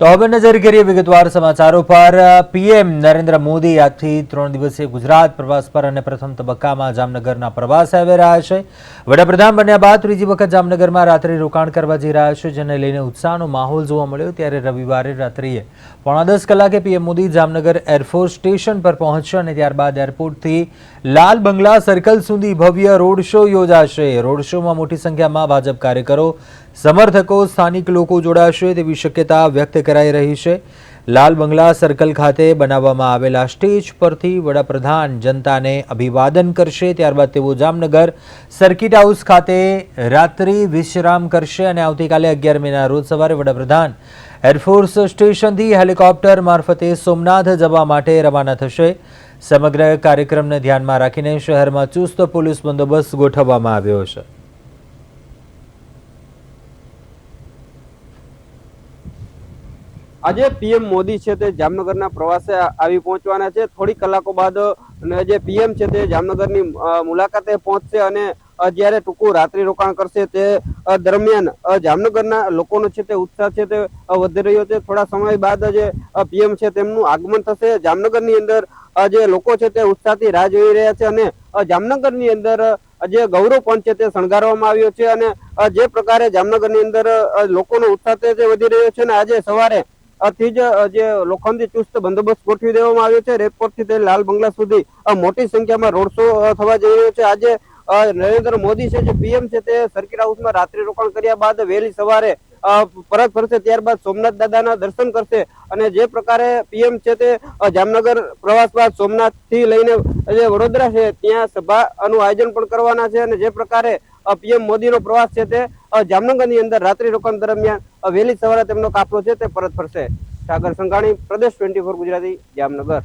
તો હવે નજર કરીએ વિગતવાર સમાચારો પર। પીએમ નરેન્દ્ર મોદી આજથી 3 દિવસીય ગુજરાત પ્રવાસ પર અને પ્રથમ તબક્કામાં જામનગરના પ્રવાસે આવી રહ્યા છે। વડાપ્રધાન બન્યા બાદ ત્રીજી વખત જામનગરમાં રાત્રિ રોકાણ કરવા જઈ રહ્યા છે, જેને લઈને ઉત્સાહનો માહોલ જોવા મળ્યો। ત્યારે રવિવારે રાત્રિએ 9:30 કલાકે PM Modi Jamnagar air force station પર પહોંચશે અને ત્યારબાદ એરપોર્ટથી લાલ બંગલા સર્કલ સુધી ભવ્ય રોડ શો યોજાશે। રોડ શોમાં મોટી સંખ્યામાં ભાજપ કાર્યકરો, સમર્થકો, સ્થાનિક લોકો જોડાશે તેવી શક્યતા વ્યક્ત कराई रही है। लाल बंगला सर्कल खाते बनाववामां आवेला स्टेज परथी वडाप्रधान जनता ने अभिवादन करशे। त्यारबाद तेओ जामनगर सर्किट हाउस खाते रात्रि विश्राम करशे અને આવતીકાલે 11 મેના રોજ સવારે વડાપ્રધાન એરફોર્સ સ્ટેશનથી હેલિકોપ્ટર મારફતે સોમનાથ જવા માટે રવાના થશે। સમગ્ર કાર્યક્રમને ધ્યાનમાં રાખીને શહેરમાં ચુસ્ત પોલીસ બંદોબસ્ત ગોઠવવામાં આવ્યો છે। आज पीएम मोदी है ते जामनगर प्रवासे आवी पहुंचवाना छे। थोड़ी कलाकों बाद जे पीएम है ते जामनगर मुलाकाते पहुंचशे अने ज्यारे टूंकू रात्रि रोकाण करशे ते दरमियान जामनगरना लोकोनो छे ते उत्साह छे ते वधी रह्यो छे। थोड़ा समय बाद जे पीएम छे तेमनुं आगमन थशे। जामनगरनी अंदर जे लोको छे ते उत्साहथी राह जोई रह्या छे अने जामनगरनी अंदर जे गौरव पंच छे ते शणगारवामां આવ્યો છે અને જે પ્રકારે જામનગરની અંદર લોકોનો ઉત્સાહ તે વધી રહ્યો છે અને આજે સવારે થી જ લોખંડી ચુસ્ત બંદોબસ્ત ગોઠવી દેવામાં આવ્યો છે। એરપોર્ટથી તે લાલ બંગલા સુધી મોટી સંખ્યામાં રોડ શો થવા જઈ રહ્યો છે। આજે નરેન્દ્ર મોદી છે જે પીએમ છે તે સર્કિટ હાઉસમાં રાત્રિ રોકાણ કર્યા બાદ વહેલી સવારે પરત ફરશે। ત્યારબાદ સોમનાથ દાદાના દર્શન કરશે અને જે પ્રકારે પીએમ છે તે જામનગર પ્રવાસ બાદ સોમનાથ થી લઈને જે વડોદરા છે ત્યાં સભાનું આયોજન પણ કરવાના છે અને જે પ્રકારે પીએમ મોદીનો પ્રવાસ છે તે જામનગરની અંદર રાત્રિ રોકાણ દરમિયાન વહેલી સવારે તેમનો કાફલો છે તે પરત ફરશે। સાગર સંઘાણી, પ્રદેશ 24 ગુજરાતી, જામનગર।